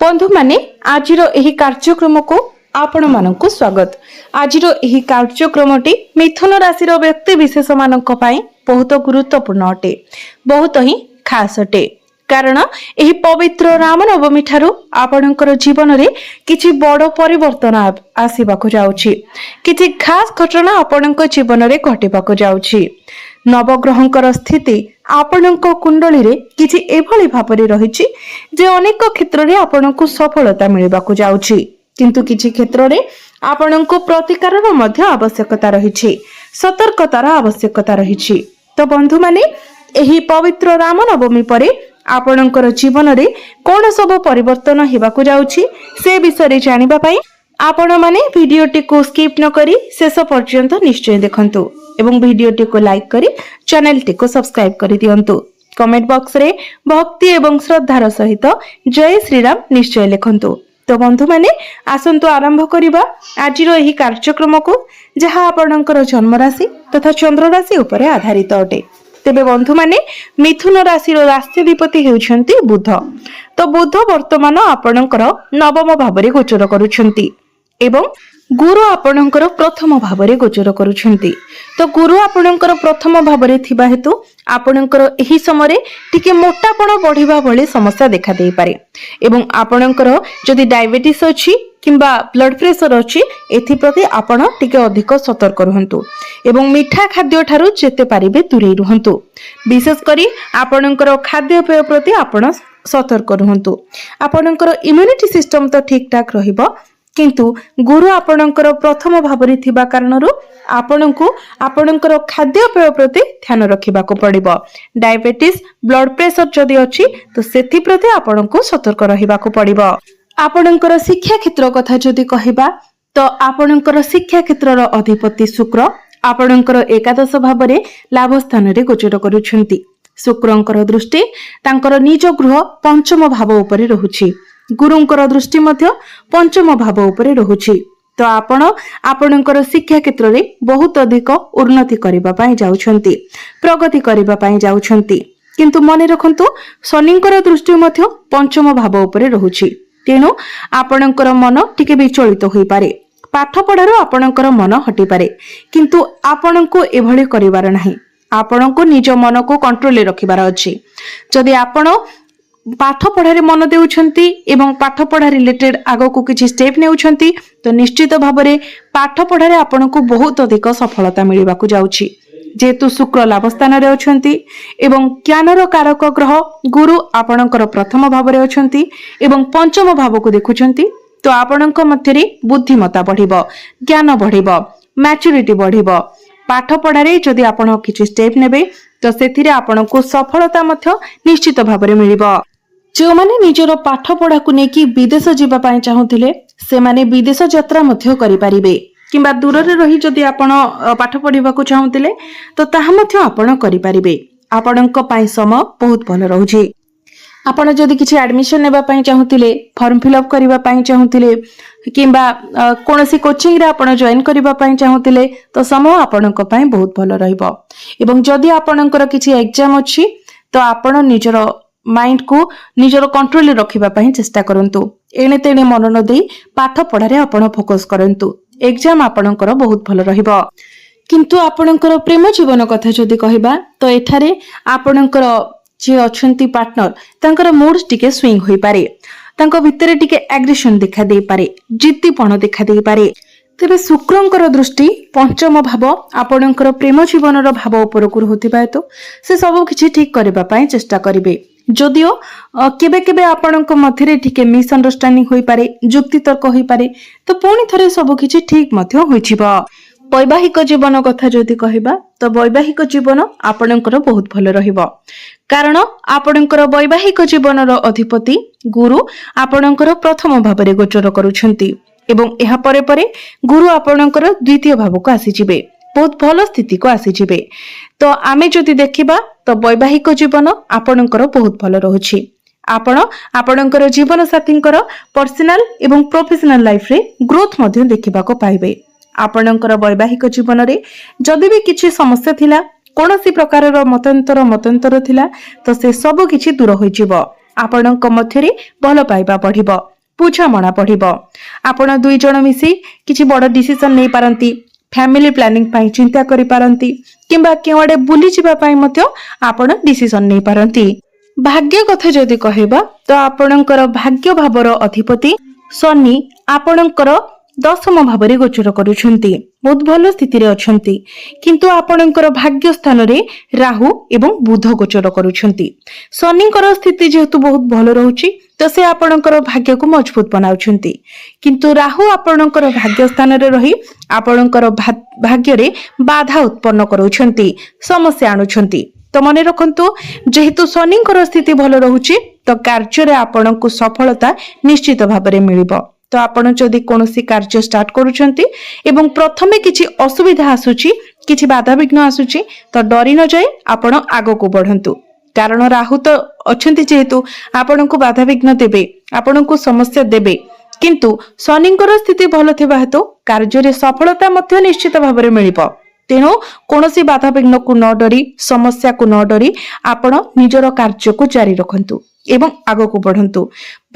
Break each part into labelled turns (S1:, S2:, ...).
S1: बंधु माने आजिर एही कार्यक्रम को आपण मानकु स्वागत। आजिर एही कार्यक्रमटी मिथुन राशि व्यक्ति विशेष मानक पई बहुत गुरुत्वपूर्ण अटे, बहुत ही खास अटे। कारण एही पवित्र रामनवमी ठारू आपणकर जीवन रे किछि बड़ परिवर्तन आसीबाकु जाउछि, किछि खास घटना आपणक जीवन रे घटिबाकु जाउछि। नवग्रहंकर स्थिति आपणक कुंडली रे किछि एभली भाबरे रहिछि जे अनेक क्षेत्र रे आपणकु सफलता मिलिबाकु जाउछि, किंतु किछि क्षेत्र रे आपणकु प्रतिकारर मध्य आवश्यकता रहिछि, सतर्कतार आवश्यकता रहिछि। तो बंधु माने एही पवित्र रामनवमी परे आपणकर जीवन रे कोन सब परिवर्तन हेबाकु जाउछि से विषय रे जानिबा पई आपण माने भिडियोटी को स्किप न करी शेष पर्यंत निश्चय देखंतु एवं भिडियोटी को लाइक करी चैनल टी को सब्सक्राइब करी दियंतु। कमेंट बॉक्स रे भक्ति एवं श्रद्धार सहित जय श्री राम निश्चय लिखंतु। तो बंधु माने आसंतु आरंभ करिबा आजिरो एही कार्यक्रम को जहा आपणकर जन्म राशि तथा चंद्र राशि उपरे आधारित अटे। तेबे बंधु माने मिथुन राशि राष्ट्राधिपति हेउछंती बुध। तो बुध वर्तमान आपणकर नवम भावरे गोचर करूछंती एवं गुरु आपणकर प्रथम भावरे गोचर करूछंती। तो गुरु आपणकर प्रथम भावरे थिबा हेतु आपणकर एही समय टिके मोटापण बढ़िबा भली समस्या देखा देई पारे एवं आपणकर जदि डायबिटीज अछि किंबा ब्लड प्रेशर अछि एथि प्रति आपण टिके अधिक सतर्क रहंतु एवं मीठा खाद्य ठारू जेते पारिबे दूरे रहंतु। विशेष करी आपणकर खाद्य पेय प्रति आपण सतर्क रहंतु। आपणकर इम्यूनिटी सिस्टम तो ठीक ठाक रहिबो, किंतु गुरु आपणकर प्रथम भावरे थिबा कारणरू आपणको आपणकर खाद्य पेय प्रति ध्यान रखिबाको पड़िबो। डायबिटीज ब्लड प्रेशर जदि अछि तो सेथि प्रति आपणको सतर्क रहिबाको पड़िबो। आपणकर शिक्षा क्षेत्र कथा जदि कहिबा तो आपणकर शिक्षा क्षेत्रर अधिपति शुक्र आपणकर एकादश भावरे लाभ स्थान रे गोचर करूछंती। शुक्रंकर दृष्टि तांकर निज गृह पंचम भाव उपरे रहुछि, गुरुंकर दृष्टि मध्य पंचम भाव उपरे रहुछि। तो आपण आपणकर शिक्षा क्षेत्र रे बहुत अधिक उन्नति करिबा पई जाउछंती, प्रगति करिबा पई जाउछंती, किंतु मने रखंतु शनिंकर दृष्टि मध्य पंचम भाव उपरे रहुछि। तेणु आपणकर मन टिके विचलित होई पारे, पाठ पढ़ार आपणकर मन हटि पारे, किंतु आपणको एभली करिवार नाही। आपणको निज मन को कंट्रोल रखिबार अछि। जदि आपण पाठ पढ़ारे मन देउछंती एवं पाठ पढ़ा रिलेटेड आगो को किछि स्टेप नेउछंती तो निश्चित भाबरे पाठ पढ़ारे आपणको बहुत अधिक सफलता मिलिबाकु जाउछि। जेतु शुक्र लाभ स्थान रे अछंती एवं ज्ञानर कारक ग्रह गुरु आपणकर प्रथम भावरे अछंती एवं पंचम भाव को देखुछंती, तो आपणक मध्यरे बुद्धिमता बढ़िबो, ज्ञान बढ़िबो, मैच्योरिटी बढ़िबो। पाठ पढ़ारे जदि आपण किछि स्टेप नेबे तो सेथिरे आपणको सफलता मध्य निश्चित भावरे मिलिबो। जो माने निजर पाठ पढ़ा को नेकी विदेश जीवा पई चाहुथिले से माने विदेश यात्रा मध्य करि परिबे, किंबा दूर रे रही जदि आपण पाठ पढ़िबा को चाहुथिले तो ताहा मध्य आपण करि परिबे। आपणक पई समय बहुत भल रहउछि। आपण जदि किछि एडमिशन नेबा पई चाहुथिले, फॉर्म फिल अप करिबा पई चाहुथिले किंबा कोनोसी कोचिंग रे आपण जॉइन करिबा पई चाहुथिले तो समय आपणक पई बहुत भल रहइबो। एवं जदि आपणकर किछि एग्जाम अछि तो आपण निजर माइंड को निजर कंट्रोल रखिबा पई चेष्टा करंतु। एने तेने मन न देई पाठ पढ़ारे आपण फोकस करंतु, एग्जाम आपणकर बहुत भल रहिबो। किंतु आपणकर प्रेम जीवन कथा जदि कहिबा तो एठारे आपणकर जे अछंती पार्टनर तांकर मूड टिके स्विंग होई पारे, तांको भितरे टिके एग्रेशन देखा देई पारे, जिद्दीपण देखा देई पारे। तेबे शुक्रंकर दृष्टि पंचम भाव आपणकर प्रेम जीवनर भाव उपर को रहउथिबा हेतु से सब किछि ठीक करबा पई चेष्टा करिवे। जदियो केबे केबे आपणक मध्यरे टिके मिसअंडरस्टैंडिंग होई पारे, जुक्ति तर्क होई पारे, तो पुणी थरे सब किछि ठीक मध्य होइछिबो। वैवाहिक जीवन कथा जदि कहिबा तो वैवाहिक जीवन आपणकर बहुत भल रहिबो, कारण आपणकर वैवाहिक जीवनर अधिपति गुरु आपणकर प्रथम भावरे गोचर करूछंती एवं एहा परे परे गुरु आपणकर द्वितीय भाव को आसी जिवे, बहुत भल स्थिति को आसी जिवे। तो आमे जदि देखिबा तो वैवाहिक जीवन आपणकर बहुत भल रहुछि। आपण आपणकर जीवन साथींकर पर्सनल एवं प्रोफेशनल लाइफ रे ग्रोथ मध्य देखिबा को पाइबे। आपणकर वैवाहिक जीवन रे जदि भी किछि समस्या थिला, कोनोसी प्रकारर मतंतर थिला तो से सब किछि दूर होई जिवो। आपणक मध्यरे भल पाइबा बढ़िबो, ବୁଝାମଣା ବଢିବ। ଆପଣ 2 ଜଣ ମିଶି କିଛି ବଡ ଡିସିସନ ନେଇ ପାରନ୍ତି, ଫ୍ୟାମିଲି ପ୍ଲାନିଂ ପାଇଁ ଚିନ୍ତା କରିପାରନ୍ତି କିମ୍ବା କେଉଁଆଡେ ବୁଲି ଯିବା ପାଇଁ ମଧ୍ୟ ଆପଣ ଡିସିସନ ନେଇ ପାରନ୍ତି। ଭାଗ୍ୟ କଥା ଯଦି କହିବା ତ ଆପଣଙ୍କର ଭାଗ୍ୟ ଭାବର ଅଧିପତି ଶନି ଆପଣଙ୍କର 10ମ ଭାବରେ ଗୋଚର କରୁଛନ୍ତି, ବହୁତ ଭଲ ସ୍ଥିତିରେ ଅଛନ୍ତି। କିନ୍ତୁ ଆପଣଙ୍କର ଭାଗ୍ୟ ସ୍ଥାନରେ ରାହୁ ଏବଂ ବୁଧ ଗୋଚର କରୁଛନ୍ତି। ଶନିଙ୍କର ସ୍ଥିତି ଯେହେତୁ ବହୁତ ଭଲ ରହୁଛି ତ ସେ ଆପଣଙ୍କର ଭାଗ୍ୟକୁ ମଜବୁତ ବନାଉଛନ୍ତି, କିନ୍ତୁ ରାହୁ ଆପଣଙ୍କର ଭାଗ୍ୟ ସ୍ଥାନରେ ରହି ଆପଣଙ୍କର ଭାଗ୍ୟରେ ବାଧା ଉତ୍ପନ୍ନ କରୁଛନ୍ତି, ସମସ୍ୟା ଆଣୁଛନ୍ତି। ତ ମନେ ରଖନ୍ତୁ, ଯେହେତୁ ଶନିଙ୍କର ସ୍ଥିତି ଭଲ ରହୁଛି ତ କାର୍ଯ୍ୟରେ ଆପଣଙ୍କୁ ସଫଳତା ନିଶ୍ଚିତ ଭାବରେ ମିଳିବ। ତ ଆପଣ ଯଦି କୌଣସି କାର୍ଯ୍ୟ ଷ୍ଟାର୍ଟ କରୁଛନ୍ତି ଏବଂ ପ୍ରଥମେ କିଛି ଅସୁବିଧା ଆସୁଛି, କିଛି ବାଧାବିଘ୍ନ ଆସୁଛି ତ ଡରି ନ ଯାଇ ଆପଣ ଆଗକୁ ବଢନ୍ତୁ। କାରଣ ରାହୁ ତ ଅଛନ୍ତି, ଯେହେତୁ ଆପଣଙ୍କୁ ବାଧାବିଘ୍ନ ଦେବେ, ଆପଣଙ୍କୁ ସମସ୍ୟା ଦେବେ। କିନ୍ତୁ ଶନିଙ୍କର ସ୍ଥିତି ଭଲ ଥିବା ହେତୁ କାର୍ଯ୍ୟରେ ସଫଳତା ମଧ୍ୟ ନିଶ୍ଚିତ ଭାବରେ ମିଳିବ। ତେଣୁ କୌଣସି ବାଧାବିଘ୍ନକୁ ନ ଡରି, ସମସ୍ୟାକୁ ନ ଡରି ଆପଣ ନିଜର କାର୍ଯ୍ୟକୁ ଜାରି ରଖନ୍ତୁ ଏବଂ ଆଗକୁ ବଢନ୍ତୁ।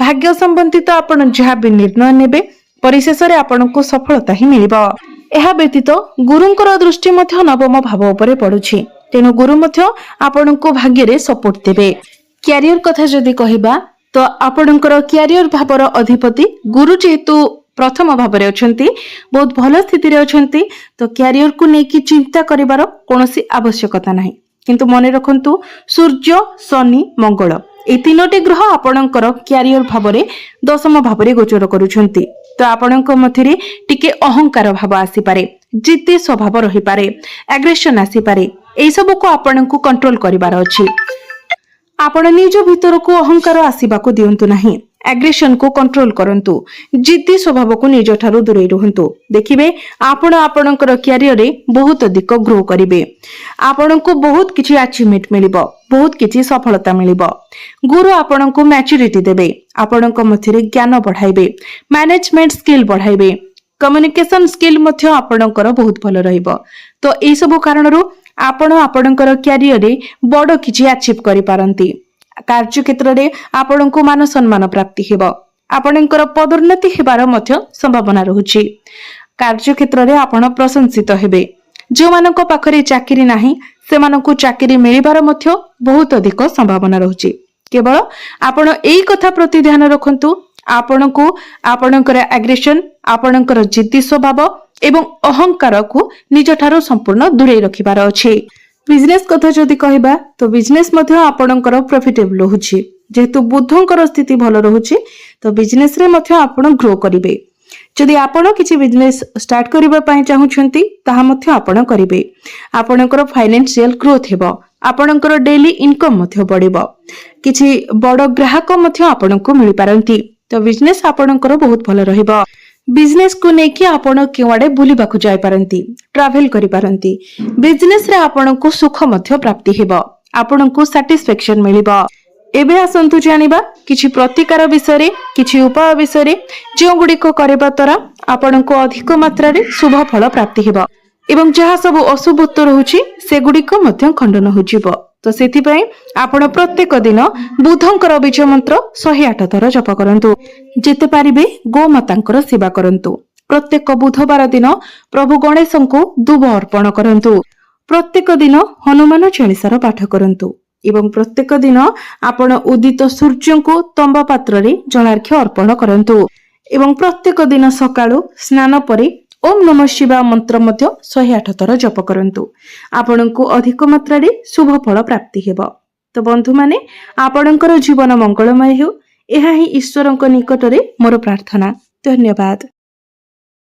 S1: ଭାଗ୍ୟ ସମ୍ବନ୍ଧିତ ଆପଣ ଯାହା ବି ନିର୍ଣ୍ଣୟ ନେବେ ପରିଶେଷରେ ଆପଣଙ୍କୁ ସଫଳତା ହିଁ ମିଳିବ। ଏହା ବ୍ୟତୀତ ଗୁରୁଙ୍କର ଦୃଷ୍ଟି ମଧ୍ୟ 9ମ ଭାବ ଉପରେ ପଡୁଛି, ତେଣୁ ଗୁରୁ ମଧ୍ୟ ଆପଣଙ୍କୁ ଭାଗ୍ୟରେ ସପୋର୍ଟ ଦେବେ। କ୍ୟାରିୟର କଥା ଯଦି କହିବା ତ ଆପଣଙ୍କର କ୍ୟାରିୟର ଭାବର ଅଧିପତି ଗୁରୁ ଯେହେତୁ 1ମ ଭାବରେ ଅଛନ୍ତି, ବହୁତ ଭଲ ସ୍ଥିତିରେ ଅଛନ୍ତି, ତ କ୍ୟାରିୟରକୁ ନେଇକି ଚିନ୍ତା କରିବାର କୌଣସି ଆବଶ୍ୟକତା ନାହିଁ। କିନ୍ତୁ ମନେ ରଖନ୍ତୁ, ସୂର୍ଯ୍ୟ, ଶନି, ମଙ୍ଗଳ এই 3ଟି ଗ୍ରହ ଆପଣଙ୍କର କ୍ୟାରିୟର ଭାବରେ 10ମ ଭାବରେ ଗୋଚର କରୁଛନ୍ତି। ତ ଆପଣଙ୍କ ମଧ୍ୟରେ ଟିକେ ଅହଙ୍କାର ଭାବ ଆସିପାରେ, ଜିଦ୍ଦି ସ୍ୱଭାବ ରହିପାରେ, ଆଗ୍ରେସନ ଆସିପାରେ। এই ସବୁକୁ ଆପଣଙ୍କୁ କଣ୍ଟ୍ରୋଲ କରିବାର ଅଛି। ଆପଣ ନିଜ ଭିତରକୁ ଅହଙ୍କାର ଆସିବାକୁ ଦିଅନ୍ତୁ ନାହିଁ, ଆଗ୍ରେସନକୁ କଣ୍ଟ୍ରୋଲ କରନ୍ତୁ, ଜିଦ୍ଦି ସ୍ୱଭାବକୁ ନିଜଠାରୁ ଦୂରେଇ ରୁହନ୍ତୁ। ଦେଖିବେ ଆପଣ ଆପଣଙ୍କର କ୍ୟାରିୟରରେ ବହୁତ ଅଧିକ ଗ୍ରୋ କରିବେ, ଆପଣଙ୍କୁ ବହୁତ କିଛି ଆଚିଭମେଣ୍ଟ ମିଳିବ, ବହୁତ କିଛି ସଫଳତା ମିଳିବ। ଗୁରୁ ଆପଣଙ୍କୁ ମ୍ୟାଚୁରିଟି ଦେବେ, ଆପଣଙ୍କ ମଧ୍ୟରେ ଜ୍ଞାନ ବଢାଇବେ, ମ୍ୟାନେଜମେଣ୍ଟ ସ୍କିଲ୍ ବଢାଇବେ, କମ୍ୟୁନିକେସନ ସ୍କିଲ୍ ମଧ୍ୟ ଆପଣଙ୍କର ବହୁତ ଭଲ ରହିବ। ତ এই ସବୁ କାରଣରୁ ଆପଣ ଆପଣଙ୍କର କ୍ୟାରିୟରରେ ବଡ କିଛି ଆଚିଭ କରିପାରନ୍ତି। କାର୍ଯ୍ୟକ୍ଷେତ୍ରରେ ଆପଣଙ୍କୁ ମାନ ସମ୍ମାନ ପ୍ରାପ୍ତି ହେବ, ଆପଣଙ୍କର ପଦୋନ୍ନତି ହେବାର ମଧ୍ୟ ସମ୍ଭାବନା ରହୁଛି। କାର୍ଯ୍ୟକ୍ଷେତ୍ରରେ ଆପଣ ପ୍ରଶଂସିତ ହେବେ। ଯେଉଁମାନଙ୍କ ପାଖରେ ଚାକିରି ନାହିଁ ସେମାନଙ୍କୁ ଚାକିରି ମିଳିବାର ମଧ୍ୟ ବହୁତ ଅଧିକ ସମ୍ଭାବନା ରହୁଛି। କେବଳ ଆପଣ ଏଇ କଥା ପ୍ରତି ଧ୍ୟାନ ରଖନ୍ତୁ, ଆପଣଙ୍କୁ ଆପଣଙ୍କର ଆଗ୍ରେସନ, ଆପଣଙ୍କର ଜିଦ୍ଦି ସ୍ୱଭାବ ଏବଂ ଅହଙ୍କାରକୁ ନିଜଠାରୁ ସମ୍ପୂର୍ଣ୍ଣ ଦୂରେଇ ରଖିବାର ଅଛି। ବିଜନେସ କଥା ଯଦି କହିବା ତ ବିଜନେସ ମଧ୍ୟ ଆପଣଙ୍କର ପ୍ରଫିଟେବଲ ରହୁଛି। ଯେହେତୁ ବୁଧଙ୍କର ସ୍ଥିତି ଭଲ ରହୁଛି ତ ବିଜନେସରେ ମଧ୍ୟ ଆପଣ ଗ୍ରୋ କରିବେ। ଯଦି ଆପଣ କିଛି ବିଜନେସ ଷ୍ଟାର୍ଟ କରିବା ପାଇଁ ଚାହୁଁଛନ୍ତି ତାହା ମଧ୍ୟ ଆପଣ କରିବେ। ଆପଣଙ୍କର ଫାଇନାନ୍ସିଆଲ ଗ୍ରୋଥ ହେବ, ଆପଣଙ୍କର ଡେଲି ଇନକମ ମଧ୍ୟ ବଢିବ, କିଛି ବଡ ଗ୍ରାହକ ମଧ୍ୟ ଆପଣଙ୍କୁ ମିଳିପାରନ୍ତି। ତ ବିଜନେସ ଆପଣଙ୍କର ବହୁତ ଭଲ ରହିବ। ବିଜନେସକୁ ନେଇକି ଆପଣ କେଉଁଆଡେ ବୁଲିବାକୁ ଯାଇପାରନ୍ତି, ଟ୍ରାଭେଲ କରିପାରନ୍ତି। ବିଜନେସରେ ଆପଣଙ୍କୁ ସୁଖ ମଧ୍ୟ ପ୍ରାପ୍ତି ହେବ, ଆପଣଙ୍କୁ ସାଟିସ୍ଫାକ୍ସନ ମିଳିବ। ଏବେ ଆସନ୍ତୁ ଜାଣିବା କିଛି ପ୍ରତିକାର ବିଷୟରେ, କିଛି ଉପାୟ ବିଷୟରେ ଯେଉଁଗୁଡ଼ିକ କରିବା ଦ୍ୱାରା ଆପଣଙ୍କୁ ଅଧିକ ମାତ୍ରାରେ ଶୁଭ ଫଳ ପ୍ରାପ୍ତି ହେବ ଏବଂ ଯାହା ସବୁ ଅଶୁଭତ୍ୱ ରହୁଛି ସେଗୁଡ଼ିକ ମଧ୍ୟ ଖଣ୍ଡନ ହୋଇଯିବ। ତ ସେଥିପାଇଁ ଆପଣ ପ୍ରତ୍ୟେକ ଦିନ ବୁଧଙ୍କର ବୀଜ ମନ୍ତ୍ର 108 ଥର ଜପ କରନ୍ତୁ। ଯେତେ ପାରିବେ ଗୋମାତାଙ୍କର ସେବା କରନ୍ତୁ। ପ୍ରତ୍ୟେକ ବୁଧବାର ଦିନ ପ୍ରଭୁ ଗଣେଶଙ୍କୁ ଦୁବ ଅର୍ପଣ କରନ୍ତୁ। ପ୍ରତ୍ୟେକ ଦିନ ହନୁମାନ ଚାଳିଶାର ପାଠ କରନ୍ତୁ ଏବଂ ପ୍ରତ୍ୟେକ ଦିନ ଆପଣ ଉଦିତ ସୂର୍ଯ୍ୟଙ୍କୁ ତମ୍ବା ପାତ୍ରରେ ଜଳାର୍ଘ୍ୟ ଅର୍ପଣ କରନ୍ତୁ ଏବଂ ପ୍ରତ୍ୟେକ ଦିନ ସକାଳୁ ସ୍ନାନ ପରେ ଓಂ ନମଃ ଶିବାୟ ମନ୍ତ୍ର ମଧ୍ୟ 108 ଥର ଜପ କରନ୍ତୁ। ଆପଣଙ୍କୁ ଅଧିକ ମାତ୍ରାରେ ଶୁଭ ଫଳ ପ୍ରାପ୍ତି ହେବ। ତ ବନ୍ଧୁମାନେ, ଆପଣଙ୍କର ଜୀବନ ମଙ୍ଗଳମୟ ହେଉ, ଏହା ହିଁ ଈଶ୍ୱରଙ୍କ ନିକଟରେ ମୋର ପ୍ରାର୍ଥନା। ଧନ୍ୟବାଦ।